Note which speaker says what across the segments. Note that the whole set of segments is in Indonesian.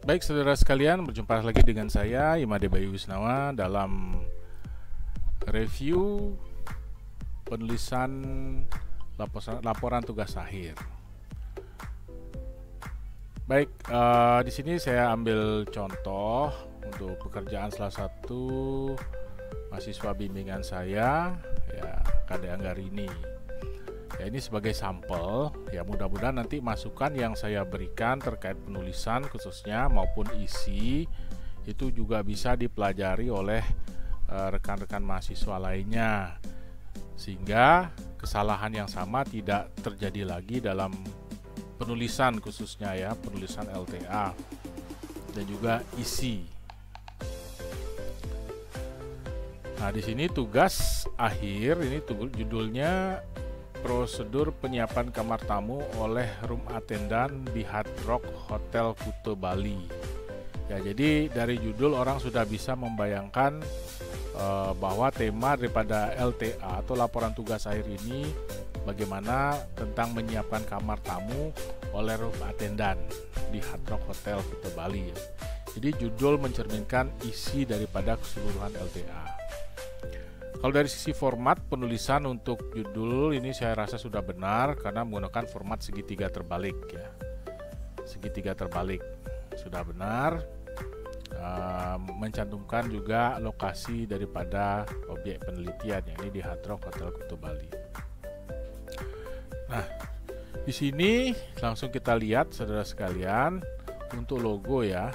Speaker 1: Baik saudara sekalian, berjumpa lagi dengan saya Imade Bayu Wisnawa dalam review penulisan laporan tugas akhir. Baik, di sini saya ambil contoh untuk pekerjaan salah satu mahasiswa bimbingan saya, ya, Kade Anggarini. Ya, ini sebagai sampel, ya mudah-mudahan nanti masukan yang saya berikan terkait penulisan khususnya maupun isi itu juga bisa dipelajari oleh rekan-rekan mahasiswa lainnya, sehingga kesalahan yang sama tidak terjadi lagi dalam penulisan khususnya ya, penulisan LTA dan juga isi. Nah, di sini tugas akhir ini judulnya prosedur penyiapan kamar tamu oleh room attendant di Hard Rock Hotel Kuta Bali. Ya, jadi dari judul orang sudah bisa membayangkan bahwa tema daripada LTA atau laporan tugas akhir ini bagaimana tentang menyiapkan kamar tamu oleh room attendant di Hard Rock Hotel Kuta Bali. Jadi judul mencerminkan isi daripada keseluruhan LTA. Kalau dari sisi format penulisan untuk judul ini saya rasa sudah benar karena menggunakan format segitiga terbalik ya. Segitiga terbalik sudah benar. Mencantumkan juga lokasi daripada objek penelitian yang ini di Hard Rock Hotel Kuta Bali. Nah, di sini langsung kita lihat saudara sekalian untuk logo ya.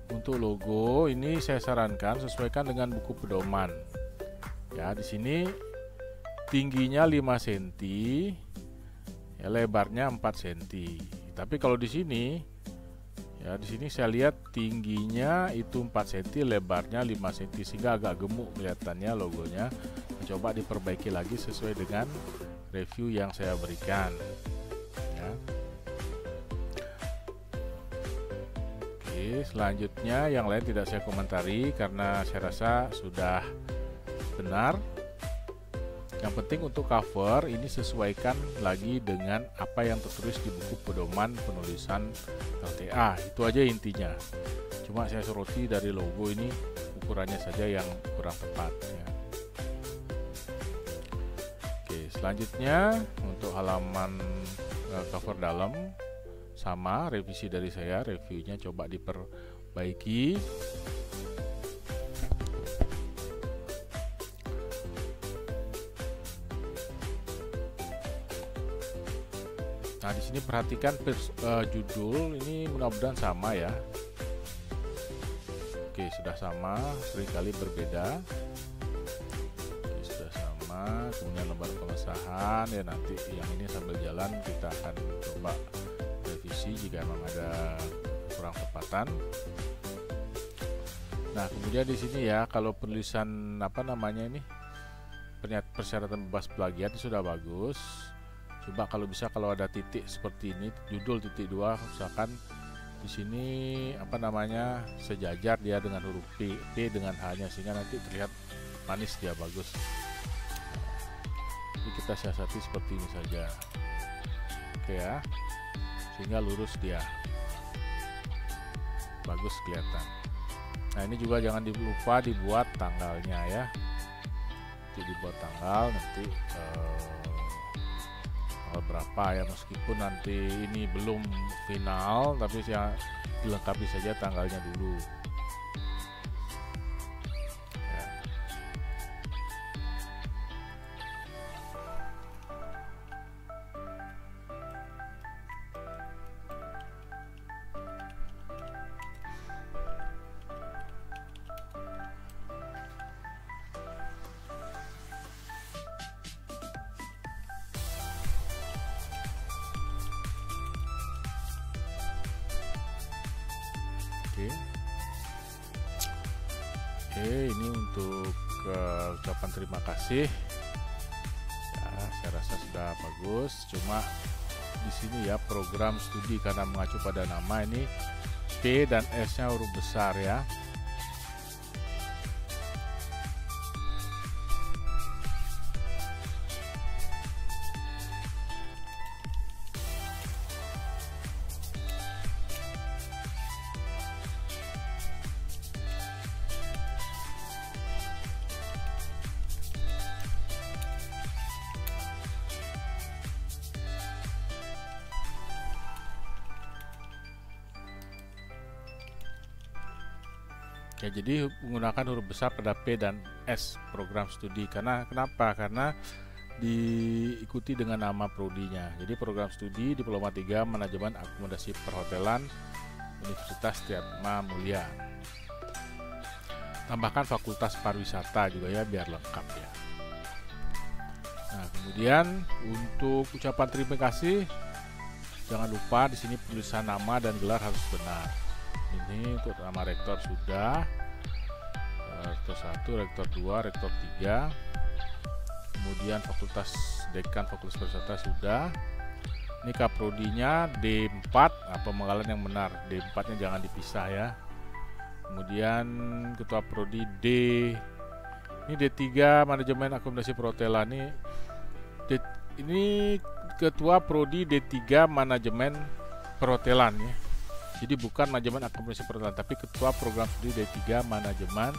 Speaker 1: Untuk logo ini saya sarankan sesuaikan dengan buku pedoman. Ya, di sini tingginya 5 cm, ya, lebarnya 4 cm. Tapi kalau di sini, ya di sini saya lihat tingginya itu 4 cm, lebarnya 5 cm sehingga agak gemuk kelihatannya logonya. Coba diperbaiki lagi sesuai dengan review yang saya berikan. Ya. Oke, selanjutnya yang lain tidak saya komentari karena saya rasa sudah benar. Yang penting untuk cover ini sesuaikan lagi dengan apa yang tertulis di buku pedoman penulisan LTA. Itu aja intinya. Cuma saya soroti dari logo ini ukurannya saja yang kurang tepat ya. Oke, selanjutnya untuk halaman cover dalam sama revisi dari saya, reviewnya coba diperbaiki. Nah, di sini perhatikan judul ini mudah-mudahan sama ya. Oke, sudah sama, seringkali berbeda. Oke, sudah sama. Kemudian lembar pengesahan ya, nanti yang ini sambil jalan kita akan coba revisi jika memang ada kurang tepatan. Nah, kemudian di sini ya, kalau penulisan persyaratan bebas plagiat sudah bagus. Coba kalau bisa kalau ada titik seperti ini, judul titik 2 misalkan di sini sejajar dia dengan huruf P dengan H-nya sehingga nanti terlihat manis dia bagus. Jadi kita siasati seperti ini saja. Oke ya. Sehingga lurus dia. Bagus kelihatan. Nah, ini juga jangan lupa dibuat tanggalnya ya. Nanti dibuat tanggal nanti berapa ya, meskipun nanti ini belum final tapi saya dilengkapi saja tanggalnya dulu ya. Oke, ini untuk ucapan terima kasih. Ya, saya rasa sudah bagus. Cuma di sini ya program studi karena mengacu pada nama ini P dan S-nya huruf besar ya. Ya, jadi menggunakan huruf besar pada P dan S program studi. Kenapa? Karena diikuti dengan nama prodinya. Jadi program studi Diploma 3 Manajemen Akomodasi Perhotelan Universitas Tridharma Mulia. Tambahkan fakultas pariwisata juga ya, biar lengkap ya. Nah, kemudian untuk ucapan terima kasih, jangan lupa di sini tulisan nama dan gelar harus benar. Ini untuk nama rektor sudah, rektor 1, rektor 2, rektor 3. Kemudian fakultas dekan fakultas pariwisata sudah. Ini kaprodinya D4, pemenggalan yang benar. D4-nya jangan dipisah ya. Kemudian ketua prodi D. Ini D3 Manajemen Akomodasi Perhotelan. Ini ketua prodi D3 Manajemen Perhotelan ya. Jadi bukan manajemen akomodasi perhotelan, tapi ketua program studi D3 Manajemen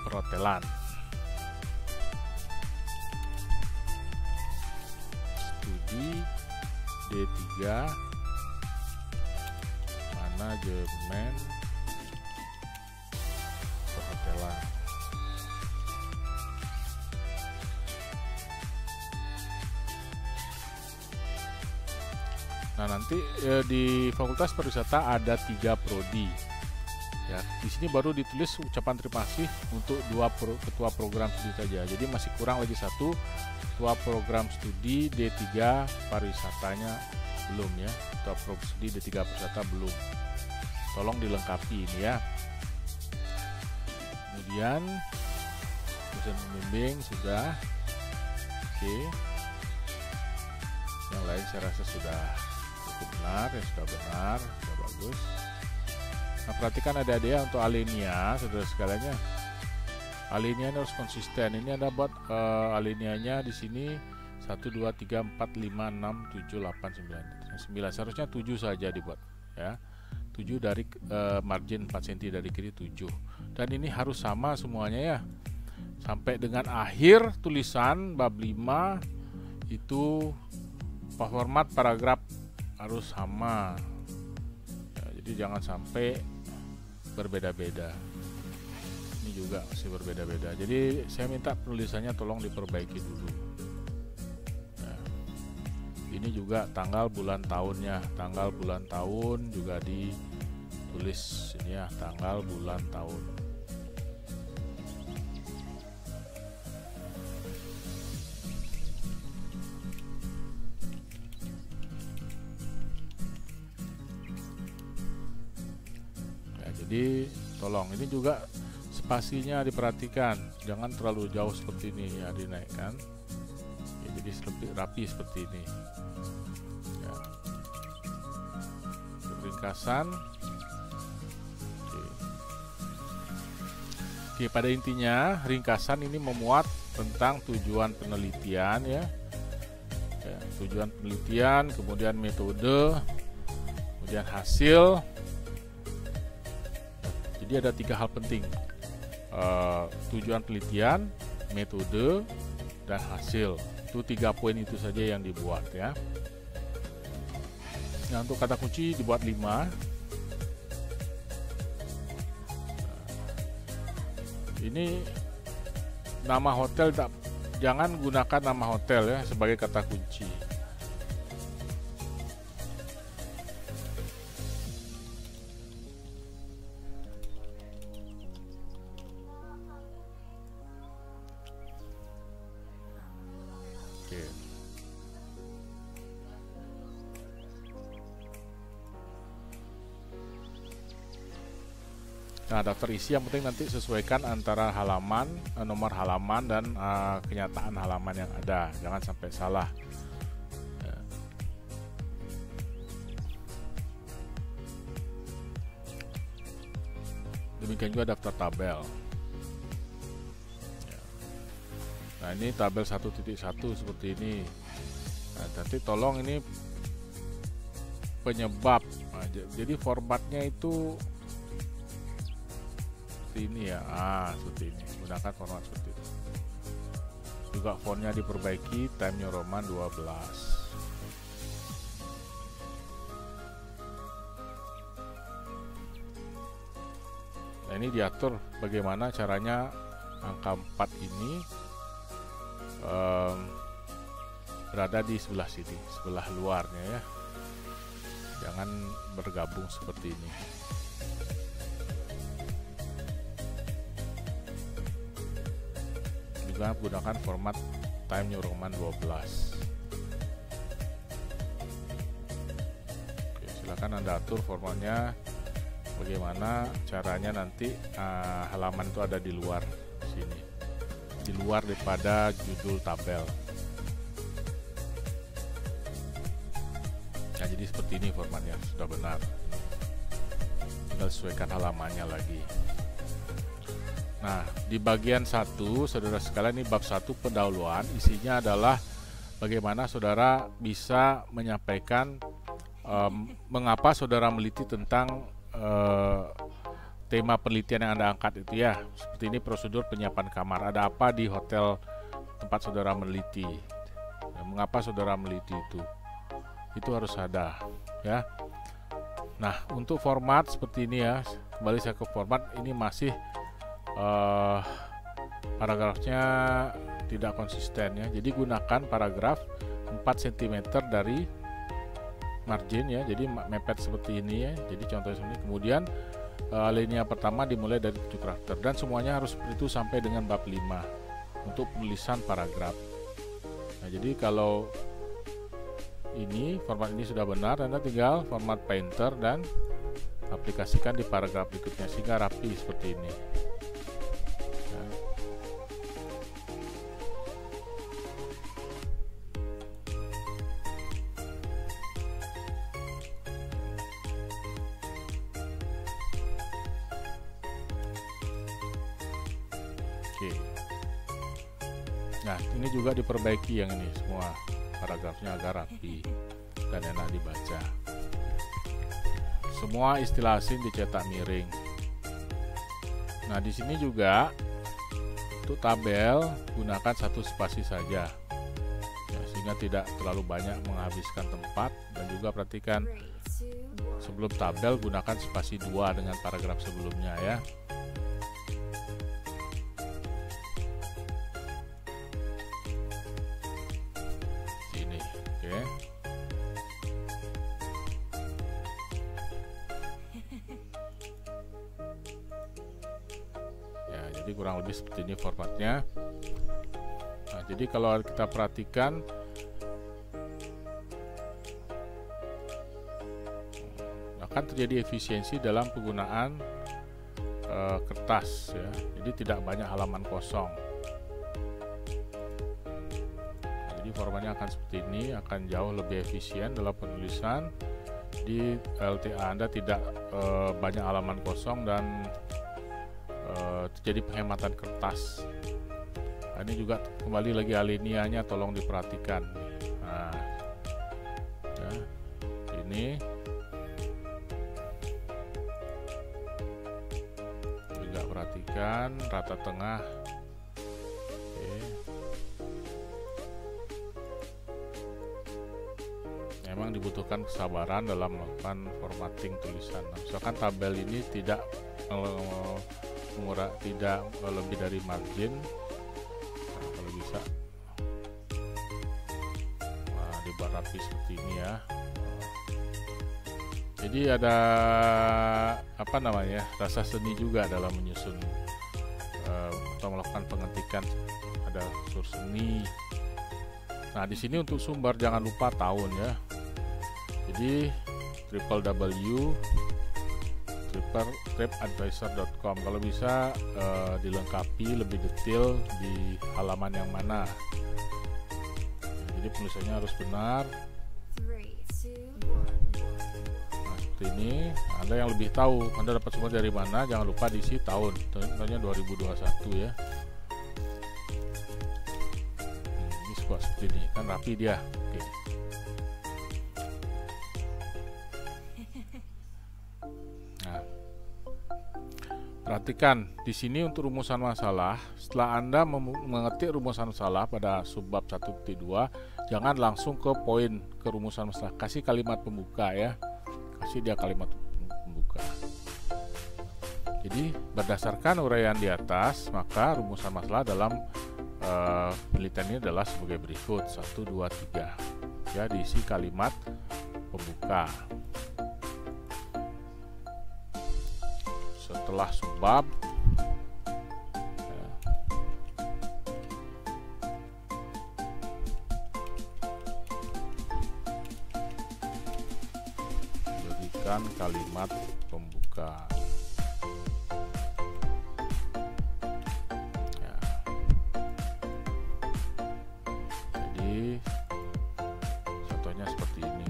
Speaker 1: Perhotelan. Studi D3 Manajemen Perhotelan. Nah, nanti di Fakultas Pariwisata ada 3 prodi. Ya, di sini baru ditulis ucapan terima kasih untuk 2 ketua program studi saja. Jadi masih kurang lagi 1 ketua program studi D3 pariwisatanya belum ya. Ketua program studi D3 pariwisata belum. Tolong dilengkapi ini ya. Kemudian dosen pembimbing sudah. Oke. Yang lain saya rasa sudah benar, ya sudah benar, sudah bagus. Nah, perhatikan adik-adik ya, untuk alinea saudara sekalian. Alinea harus konsisten. Ini ada buat alineanya di sini 1 2 3 4 5 6 7 8 9. 9 seharusnya 7 saja dibuat ya. 7 dari margin 4 cm dari kiri 7. Dan ini harus sama semuanya ya. Sampai dengan akhir tulisan bab 5 itu format paragraf harus sama ya, jadi jangan sampai berbeda-beda. Ini juga masih berbeda-beda, jadi saya minta penulisannya tolong diperbaiki dulu ya. Ini juga tanggal bulan tahunnya, tanggal bulan tahun juga ditulis ini ya, tanggal bulan tahun. Jadi tolong ini juga spasinya diperhatikan, jangan terlalu jauh seperti ini ya, dinaikkan ya, jadi lebih rapi seperti ini ya. Ringkasan. Oke, pada intinya ringkasan ini memuat tentang tujuan penelitian ya, tujuan penelitian, kemudian metode, kemudian hasil. Jadi ada 3 hal penting, tujuan penelitian, metode, dan hasil. Itu 3 poin itu saja yang dibuat ya. Nah, untuk kata kunci dibuat 5. Ini nama hotel, jangan gunakan nama hotel ya sebagai kata kunci. Nah, daftar isi yang penting nanti sesuaikan antara halaman, nomor halaman dan kenyataan halaman yang ada, jangan sampai salah. Ya. Demikian juga daftar tabel. Ya. Nah, ini tabel 1.1 seperti ini. Nah, nanti tolong ini penyebab. Nah, jadi formatnya itu ini ya, seperti ini, gunakan format seperti itu. Juga fontnya diperbaiki, Times New Roman 12. Nah, ini diatur bagaimana caranya angka 4 ini berada di sebelah sini, sebelah luarnya ya. Jangan bergabung seperti ini. Juga gunakan format Time New Roman 12. Oke, silakan Anda atur formatnya bagaimana caranya nanti halaman itu ada di luar sini, di luar daripada judul tabel. Nah, jadi seperti ini formatnya, sudah benar. Tinggal sesuaikan halamannya lagi. Nah, di bagian 1, saudara sekalian, ini bab 1 pendahuluan, isinya adalah bagaimana saudara bisa menyampaikan mengapa saudara meliti tentang tema penelitian yang Anda angkat itu ya. Seperti ini prosedur penyiapan kamar. Ada apa di hotel tempat saudara meneliti? Mengapa saudara meneliti itu? Itu harus ada ya. Nah, untuk format seperti ini ya, kembali saya ke format, ini masih paragrafnya tidak konsisten ya. Jadi gunakan paragraf 4 cm dari margin ya. Jadi mepet seperti ini ya. Jadi contohnya seperti ini. Kemudian alinea pertama dimulai dari 7 karakter dan semuanya harus seperti itu sampai dengan bab 5 untuk penulisan paragraf. Nah, jadi kalau ini format ini sudah benar, Anda tinggal format Painter dan aplikasikan di paragraf berikutnya sehingga rapi seperti ini. Nah, ini juga diperbaiki yang ini semua paragrafnya agar rapi dan enak dibaca. Semua istilah asing dicetak miring. Nah, di sini juga untuk tabel gunakan 1 spasi saja, ya, sehingga tidak terlalu banyak menghabiskan tempat. Dan juga perhatikan sebelum tabel gunakan spasi 2 dengan paragraf sebelumnya ya. Jadi kurang lebih seperti ini formatnya. Nah, jadi kalau kita perhatikan akan terjadi efisiensi dalam penggunaan kertas ya. Jadi tidak banyak halaman kosong. Nah, jadi formatnya akan seperti ini, akan jauh lebih efisien dalam penulisan. Di LTA Anda tidak banyak halaman kosong dan terjadi penghematan kertas. Nah, ini juga kembali lagi alineanya tolong diperhatikan. Nah, ya, ini juga perhatikan rata tengah. Oke. Memang dibutuhkan kesabaran dalam melakukan formatting tulisan. Nah, misalkan tabel ini tidak tidak lebih dari margin. Nah, kalau bisa dibuat rapi seperti ini ya. Jadi ada apa namanya, rasa seni juga dalam menyusun atau melakukan pengetikan. Ada unsur seni. Nah, di sini untuk sumber jangan lupa tahun ya. Jadi www.tripadvisor.com. Kalau bisa dilengkapi lebih detail di halaman yang mana. Jadi penulisannya harus benar. Nah, seperti ini. Anda yang lebih tahu, Anda dapat sumber dari mana, jangan lupa diisi tahun. Contohnya 2021 ya. Ini seperti ini, kan rapi dia. Oke. Perhatikan di sini untuk rumusan masalah. Setelah Anda mengetik rumusan masalah pada subbab 1.2, jangan langsung ke poin ke rumusan masalah. Kasih kalimat pembuka ya. Kasih dia kalimat pembuka. Jadi Jadi berdasarkan uraian di atas, maka rumusan masalah dalam penelitian ini adalah sebagai berikut: 1, 2, 3. Ya, diisi kalimat pembuka. Setelah subbab, berikan kalimat pembuka. Ya. Jadi contohnya seperti ini.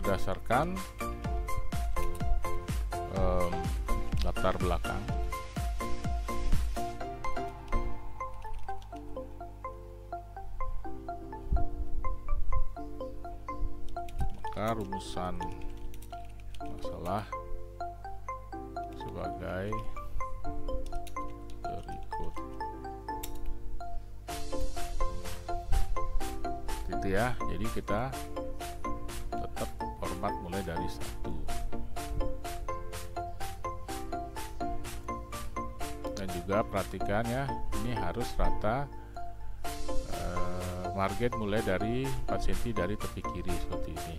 Speaker 1: Berdasarkan latar belakang, maka rumusan masalah sebagai berikut. Gitu ya. Jadi kita tetap format mulai dari 1. Dan juga perhatikan ya, ini harus rata, margin mulai dari 4 cm dari tepi kiri seperti ini.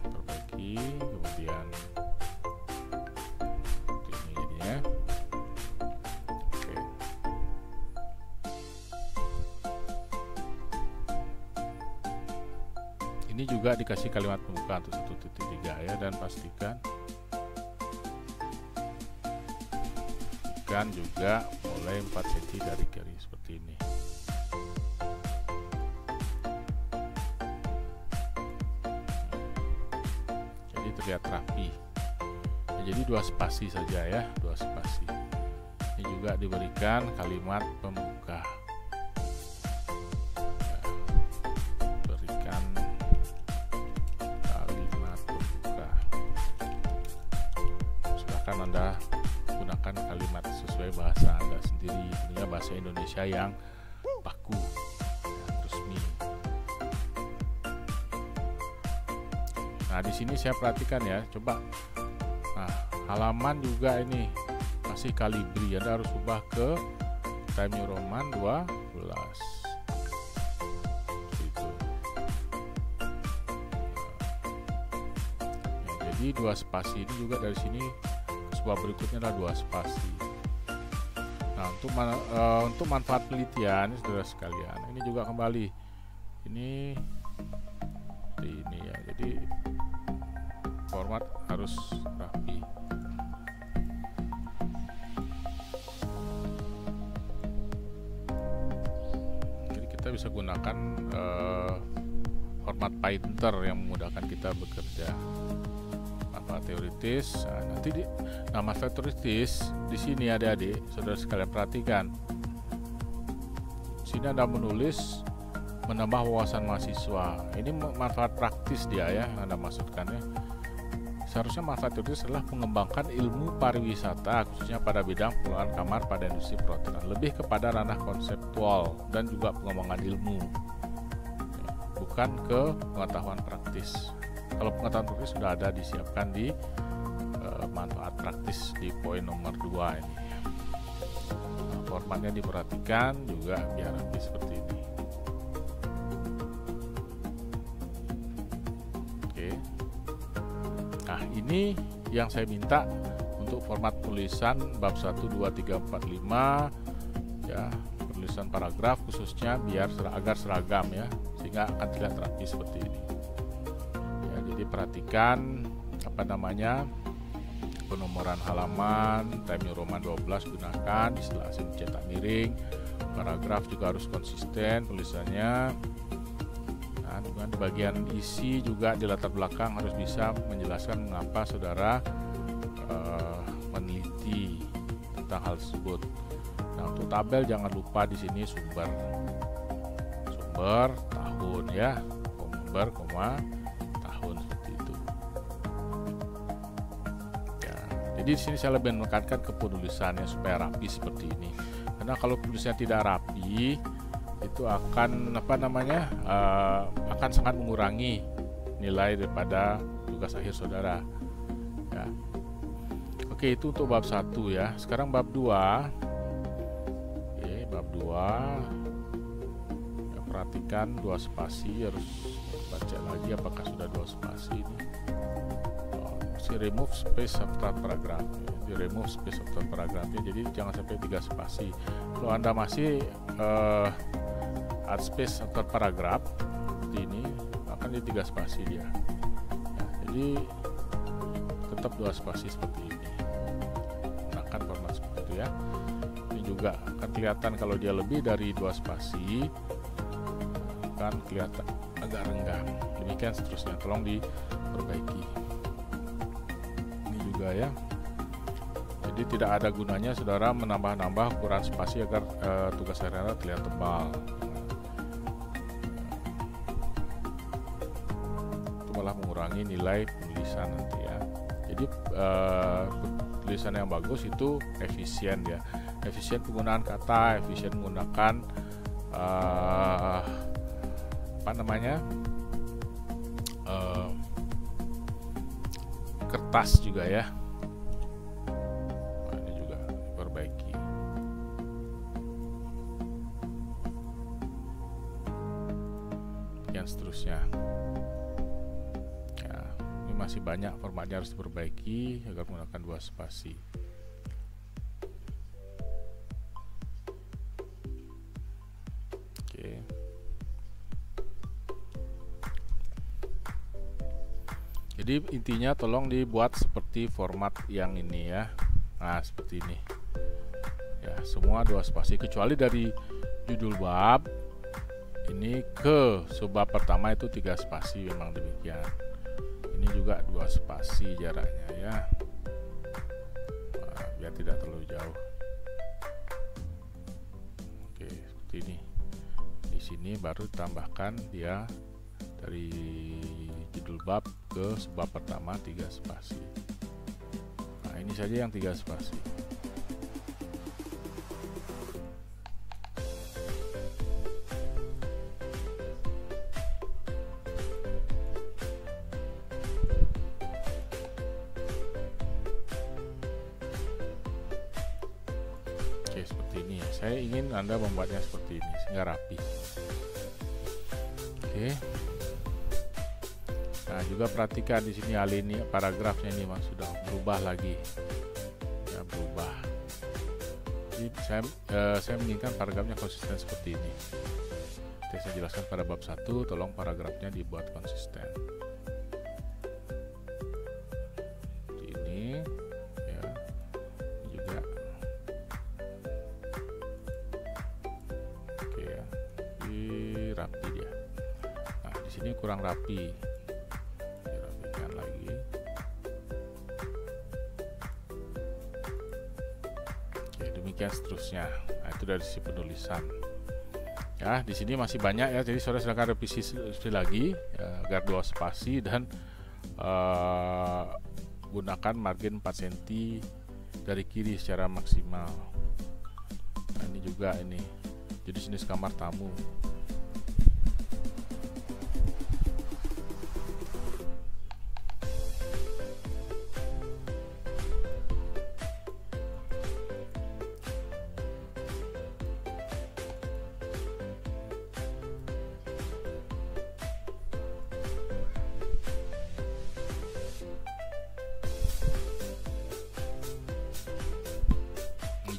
Speaker 1: Nah, perbaiki, kemudian seperti ini jadinya. Oke. Ini juga dikasih kalimat pembuka untuk 1.3 ya, dan pastikan juga mulai 4 cm dari kiri seperti ini. Jadi terlihat rapi. Nah, jadi 2 spasi saja ya, 2 spasi. Ini juga diberikan kalimat pembuka. Anda gunakan kalimat sesuai bahasa Anda sendiri, tentunya bahasa Indonesia yang baku, yang resmi. Nah, di sini saya perhatikan ya, coba. Nah, halaman juga ini masih kalibri, Anda harus ubah ke Times New Roman 12. Gitu. Ya, jadi 2 spasi ini juga dari sini. Sebuah berikutnya adalah 2 spasi. Nah, untuk manfaat penelitian, saudara sekalian, ini juga kembali ini ya. Jadi format harus rapi. Jadi kita bisa gunakan format Painter yang memudahkan kita bekerja. Manfaat teoritis. Nah, nanti manfaat teoritis di sini adik-adik, saudara sekalian perhatikan. Sini Anda menulis menambah wawasan mahasiswa. Ini manfaat praktis dia ya, yang Anda maksudkan ya. Seharusnya manfaat teoritis adalah mengembangkan ilmu pariwisata, khususnya pada bidang pengelolaan kamar pada industri perhotelan, lebih kepada ranah konseptual dan juga pengembangan ilmu, bukan ke pengetahuan praktis. Kalau pengetahuan praktis sudah ada disiapkan di manfaat praktis di poin nomor 2 ini. Nah, formatnya diperhatikan juga biar rapi seperti ini. Oke. Nah, ini yang saya minta untuk format tulisan bab 1, 2, 3, 4, 5 ya, penulisan paragraf khususnya biar agar seragam ya, sehingga akan terlihat rapi seperti ini. Jadi perhatikan penomoran halaman Times New Roman 12 gunakan, instalasi cetak miring, paragraf juga harus konsisten tulisannya. Nah, dengan di bagian isi juga di latar belakang harus bisa menjelaskan mengapa saudara meneliti tentang hal tersebut. Nah, untuk tabel jangan lupa di sini sumber tahun ya, sumber koma tahun seperti itu. Ya, jadi di sini saya lebih menekankan ke penulisannya supaya rapi seperti ini. Karena kalau penulisannya tidak rapi itu akan akan sangat mengurangi nilai daripada tugas akhir saudara. Ya. Oke, itu untuk bab 1 ya. Sekarang bab 2. Oke, bab 2. Ya, perhatikan 2 spasi, harus baca lagi apakah sudah 2 spasi ini. Remove space after paragraph. Di remove space after paragraphnya, jadi jangan sampai 3 spasi. Kalau Anda masih add space after paragraph seperti ini, akan di 3 spasi dia. Ya, jadi tetap 2 spasi seperti ini. Gunakan format seperti itu ya. Ini juga akan kelihatan kalau dia lebih dari 2 spasi, akan kelihatan agak renggang. Demikian seterusnya, tolong diperbaiki. Ini juga ya. Jadi tidak ada gunanya saudara menambah-nambah ukuran spasi agar tugas akhir terlihat tebal. Itu malah mengurangi nilai penulisan nanti ya. Jadi tulisan yang bagus itu efisien ya, efisien penggunaan kata, efisien menggunakan kertas juga ya. Nah, ini juga diperbaiki. Dan seterusnya. Ya, ini masih banyak formatnya harus diperbaiki agar menggunakan 2 spasi. Oke. Jadi intinya tolong dibuat seperti format yang ini ya. Nah, seperti ini. Ya, semua 2 spasi kecuali dari judul bab ini ke subbab pertama itu 3 spasi, memang demikian. Ini juga 2 spasi jaraknya ya. Nah, biar tidak terlalu jauh. Oke, seperti ini. Di sini baru tambahkan dia dari judul bab ke subbab pertama 3 spasi. Nah, ini saja yang 3 spasi. Oke, seperti ini. Saya ingin Anda membuatnya seperti ini sehingga rapi. Oke. Nah, juga perhatikan di sini alinea paragrafnya ini mas sudah berubah lagi. Ya, berubah. Jadi saya menginginkan paragrafnya konsisten seperti ini. Jadi saya jelaskan pada bab 1, tolong paragrafnya dibuat konsisten. Ini ya. Ini juga. Oke ya. Ini rapi dia. Nah, di sini kurang rapi. Demikian seterusnya. Nah, itu dari sisi penulisan. Ya, di sini masih banyak ya. Jadi saudara silakan revisi lagi ya, agar 2 spasi dan gunakan margin 4 cm dari kiri secara maksimal. Nah, ini juga ini. Jadi jenis kamar tamu.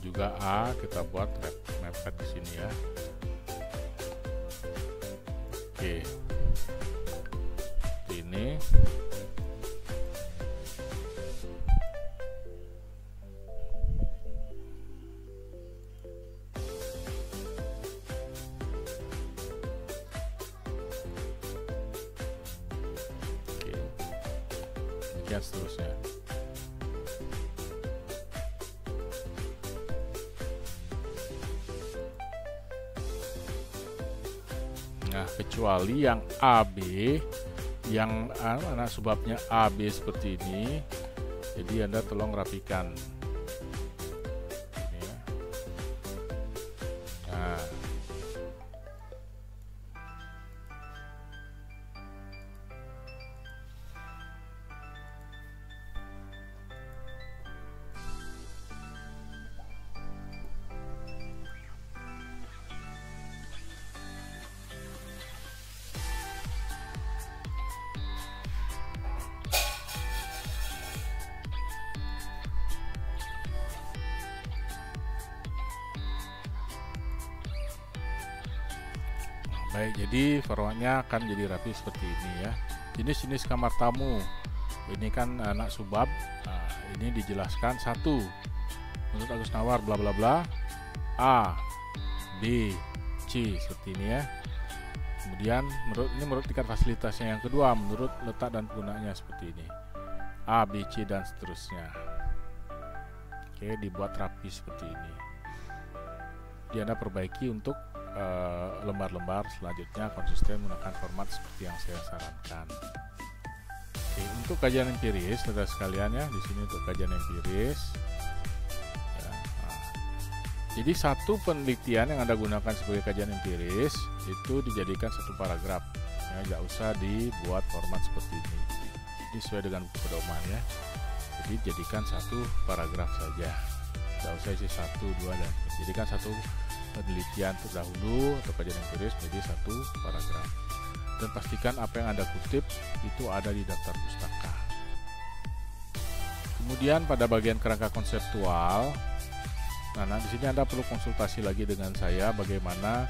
Speaker 1: Juga A kita buat mepet ke sini ya. Oke. Ini oke. Demikian seterusnya. Nah, kecuali yang AB, yang anak subbabnya AB seperti ini, jadi Anda tolong rapikan. Ya. Nah, baik, jadi formatnya akan jadi rapi seperti ini ya. Jenis-jenis kamar tamu, ini kan anak subbab. Nah, ini dijelaskan satu menurut Agus Nawar bla bla bla, A, B, C seperti ini ya. Kemudian menurut tingkat fasilitasnya. Yang kedua menurut letak dan penggunaannya seperti ini, A, B, C dan seterusnya. Oke, dibuat rapi seperti ini. Dia Anda perbaiki untuk lembar-lembar selanjutnya konsisten menggunakan format seperti yang saya sarankan. Oke, untuk kajian empiris, saudara sekalian ya, di sini untuk kajian empiris. Ya, nah. Jadi satu penelitian yang Anda gunakan sebagai kajian empiris itu dijadikan satu paragraf. Ya, nggak usah dibuat format seperti ini. Ini sesuai dengan buku pedoman ya. Jadi jadikan satu paragraf saja. Nggak usah isi 1, 2 dan jadikan satu penelitian terdahulu atau kajian empiris menjadi satu paragraf, dan pastikan apa yang Anda kutip itu ada di daftar pustaka. Kemudian pada bagian kerangka konseptual, nah di sini Anda perlu konsultasi lagi dengan saya bagaimana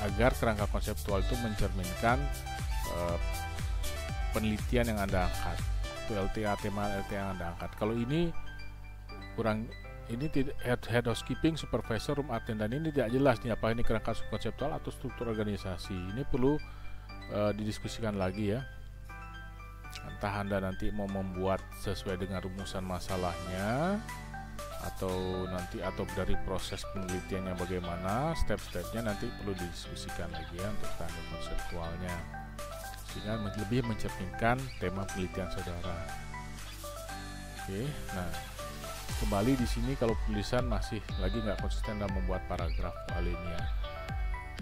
Speaker 1: agar kerangka konseptual itu mencerminkan penelitian yang Anda angkat, itu LTA, tema LTA yang Anda angkat. Kalau ini kurang, ini head housekeeping, supervisor, room attendant, ini tidak jelas nih apa ini kerangka konseptual atau struktur organisasi. Ini perlu didiskusikan lagi ya. Entah Anda nanti mau membuat sesuai dengan rumusan masalahnya atau dari proses penelitiannya bagaimana, step-stepnya nanti perlu didiskusikan lagi ya untuk standar konseptualnya, sehingga lebih mencerminkan tema penelitian saudara. Oke, nah kembali di sini kalau tulisan masih lagi nggak konsisten dalam membuat paragraf alinea.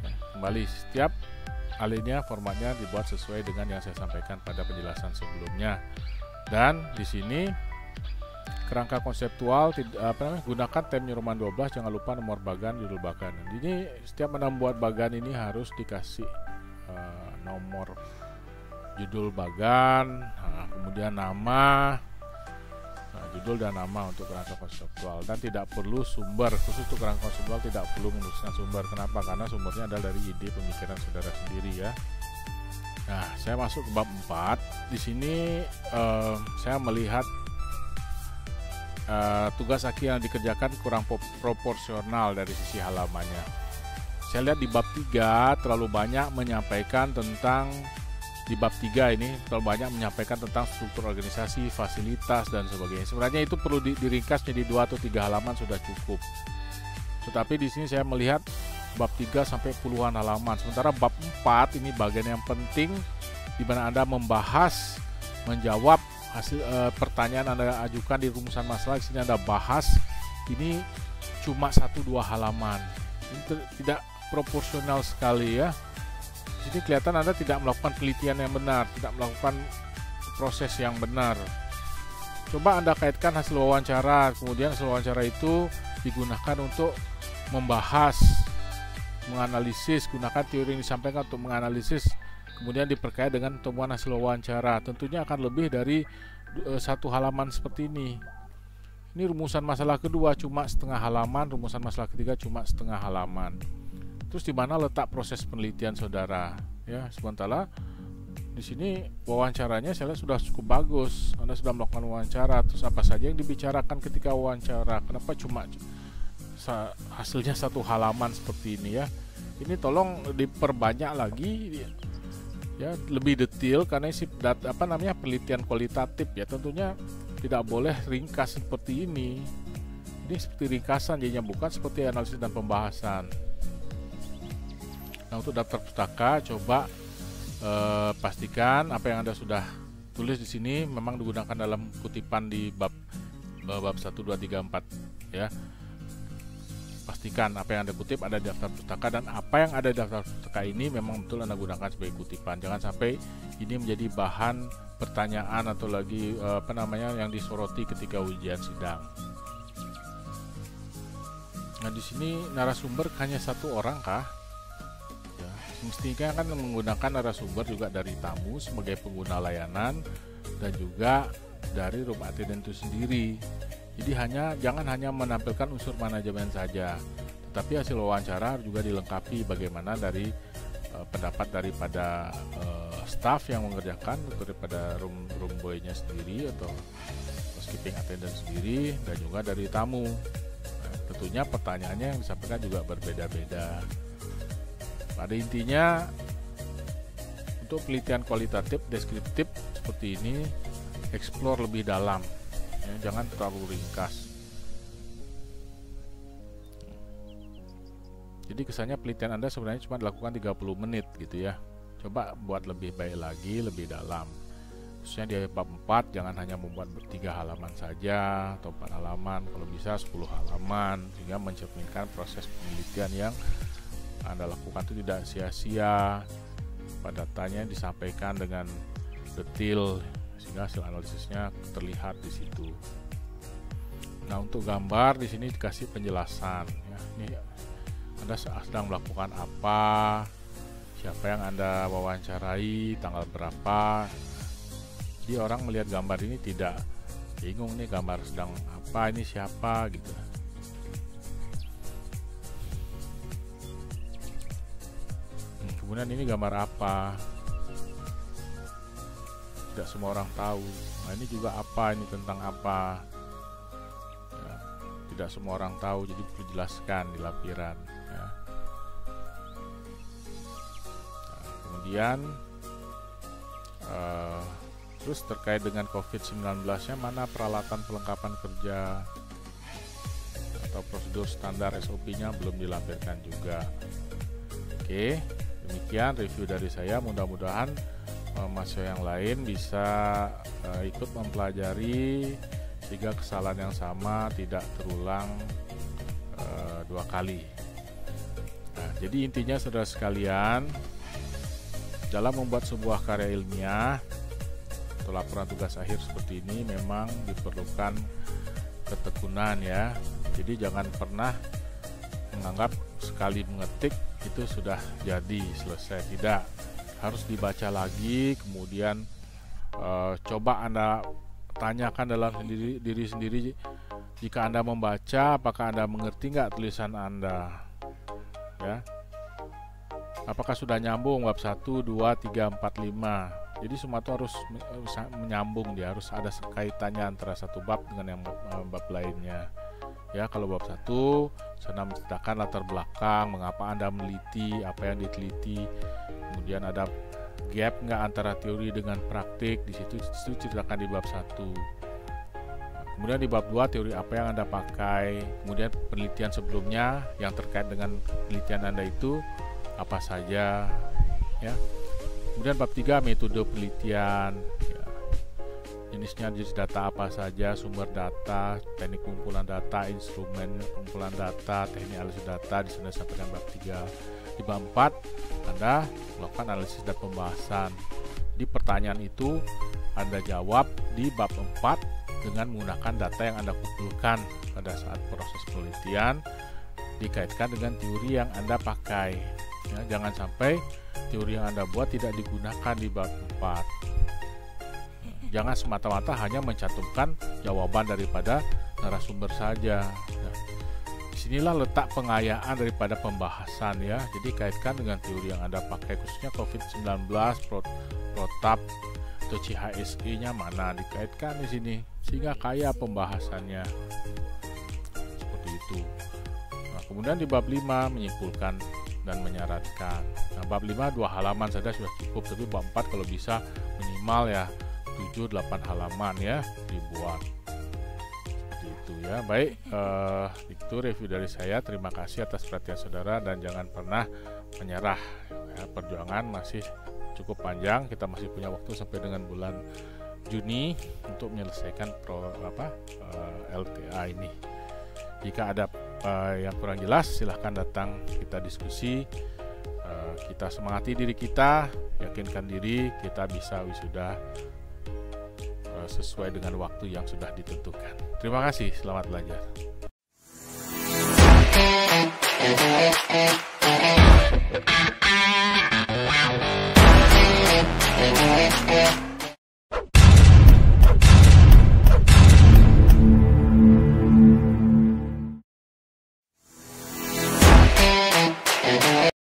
Speaker 1: Ya, kembali setiap alinea formatnya dibuat sesuai dengan yang saya sampaikan pada penjelasan sebelumnya. Dan di sini kerangka konseptual gunakan temnya Roman 12, jangan lupa nomor bagan, judul bagan. Ini setiap membuat bagan ini harus dikasih nomor judul bagan, kemudian nama. Judul dan nama untuk kerangka konseptual, dan tidak perlu sumber khusus untuk kerangka konseptual, tidak perlu menuliskan sumber. Kenapa? Karena sumbernya adalah dari ide pemikiran saudara sendiri ya. Nah, saya masuk ke bab 4. Di sini saya melihat tugas akhir yang dikerjakan kurang proporsional dari sisi halamannya. Saya lihat di bab 3 terlalu banyak menyampaikan tentang, di bab 3 ini terlalu banyak menyampaikan tentang struktur organisasi, fasilitas dan sebagainya. Sebenarnya itu perlu diringkas jadi 2 atau 3 halaman sudah cukup. Tetapi di sini saya melihat bab 3 sampai puluhan halaman. Sementara bab 4 ini bagian yang penting di mana Anda membahas, menjawab hasil pertanyaan Anda ajukan di rumusan masalah. Di sini Anda bahas, ini cuma 1-2 halaman. Ini tidak proporsional sekali ya. Jadi kelihatan Anda tidak melakukan penelitian yang benar, tidak melakukan proses yang benar. Coba Anda kaitkan hasil wawancara, kemudian hasil wawancara itu digunakan untuk membahas, menganalisis, gunakan teori yang disampaikan untuk menganalisis, kemudian diperkaya dengan temuan hasil wawancara. Tentunya akan lebih dari 1 halaman seperti ini. Ini rumusan masalah kedua cuma setengah halaman, rumusan masalah ketiga cuma setengah halaman. Terus di mana letak proses penelitian saudara? Ya, sementara di sini wawancaranya saya lihat sudah cukup bagus. Anda sudah melakukan wawancara. Terus apa saja yang dibicarakan ketika wawancara? Kenapa cuma hasilnya 1 halaman seperti ini ya? Ini tolong diperbanyak lagi, ya, lebih detail karena isi penelitian kualitatif ya. Tentunya tidak boleh ringkas seperti ini. Ini seperti ringkasan jadinya, bukan seperti analisis dan pembahasan. Nah, untuk daftar pustaka coba pastikan apa yang Anda sudah tulis di sini memang digunakan dalam kutipan di bab 1, 2, 3, 4 ya. Pastikan apa yang Anda kutip ada di daftar pustaka, dan apa yang ada di daftar pustaka ini memang betul Anda gunakan sebagai kutipan. Jangan sampai ini menjadi bahan pertanyaan atau lagi yang disoroti ketika ujian sidang. Nah, di sini narasumber hanya satu orang kah? Ya, mestinya kan menggunakan narasumber juga dari tamu sebagai pengguna layanan dan juga dari room attendant itu sendiri. Jadi jangan hanya menampilkan unsur manajemen saja, tetapi hasil wawancara juga dilengkapi bagaimana dari pendapat daripada staff yang mengerjakan, atau daripada room boy-nya sendiri atau housekeeping attendant sendiri, dan juga dari tamu. Nah, tentunya pertanyaannya yang disampaikan juga berbeda-beda. Pada intinya untuk penelitian kualitatif deskriptif seperti ini, explore lebih dalam ya, jangan terlalu ringkas. Jadi kesannya penelitian Anda sebenarnya cuma dilakukan 30 menit gitu ya. Coba buat lebih baik lagi, lebih dalam. Khususnya di bab 4 jangan hanya membuat 3 halaman saja atau 4 halaman, kalau bisa 10 halaman, sehingga mencerminkan proses penelitian yang Anda lakukan itu tidak sia-sia. Datanya disampaikan dengan detail sehingga hasil analisisnya terlihat di situ. Nah, untuk gambar di sini dikasih penjelasan ya. Ini Anda sedang melakukan apa, siapa yang Anda wawancarai, tanggal berapa. Jadi orang melihat gambar ini tidak bingung nih gambar sedang apa, ini siapa gitu. Kemudian ini gambar apa, tidak semua orang tahu. Nah, ini juga apa, ini tentang apa ya, tidak semua orang tahu, jadi perlu jelaskan di lampiran ya. Kemudian terus terkait dengan COVID-19 nya mana peralatan perlengkapan kerja atau prosedur standar SOP-nya belum dilampirkan juga. Oke, demikian review dari saya. Mudah-mudahan mahasiswa yang lain bisa ikut mempelajari sehingga kesalahan yang sama tidak terulang 2 kali. Nah, jadi intinya saudara sekalian, dalam membuat sebuah karya ilmiah atau laporan tugas akhir seperti ini memang diperlukan ketekunan ya. Jadi jangan pernah menganggap sekali mengetik itu sudah jadi selesai, tidak. Harus dibaca lagi, kemudian coba Anda tanyakan dalam diri sendiri, jika Anda membaca apakah Anda mengerti nggak tulisan Anda ya. Apakah sudah nyambung bab 1, 2, 3, 4, 5. Jadi semua itu harus menyambung, dia harus ada kaitannya antara satu bab dengan yang bab lainnya. Ya, kalau bab 1 sana menceritakan latar belakang, mengapa Anda meneliti, apa yang diteliti. Kemudian ada gap nggak antara teori dengan praktik, di situ ceritakan di bab 1. Kemudian di bab 2 teori apa yang Anda pakai, kemudian penelitian sebelumnya yang terkait dengan penelitian Anda itu apa saja ya. Kemudian bab 3 metode penelitian ya. Jenisnya jenis data apa saja, sumber data, teknik pengumpulan data, instrumen pengumpulan data, teknik analisis data, di sana disampaikan bab 3. Di bab 4 Anda melakukan analisis dan pembahasan. Di pertanyaan itu Anda jawab di bab 4 dengan menggunakan data yang Anda kumpulkan pada saat proses penelitian, dikaitkan dengan teori yang Anda pakai ya. Jangan sampai teori yang Anda buat tidak digunakan di bab 4. Jangan semata-mata hanya mencantumkan jawaban daripada narasumber saja. Nah, disinilah letak pengayaan daripada pembahasan ya. Jadi kaitkan dengan teori yang Anda pakai, khususnya COVID-19, protap atau CHSE-nya mana, dikaitkan di sini sehingga kaya pembahasannya. Seperti itu. Nah, kemudian di bab 5 menyimpulkan dan menyarankan. Nah, bab 5 2 halaman saja sudah cukup, tapi bab 4 kalau bisa minimal ya 7-8 halaman ya dibuat. Seperti itu. gitu ya. Baik, itu review dari saya. Terima kasih atas perhatian saudara dan jangan pernah menyerah ya, perjuangan masih cukup panjang, kita masih punya waktu sampai dengan bulan Juni untuk menyelesaikan LTA ini. Jika ada yang kurang jelas, silahkan datang kita diskusi, kita semangati diri kita, yakinkan diri kita bisa wisuda sesuai dengan waktu yang sudah ditentukan. Terima kasih, selamat belajar.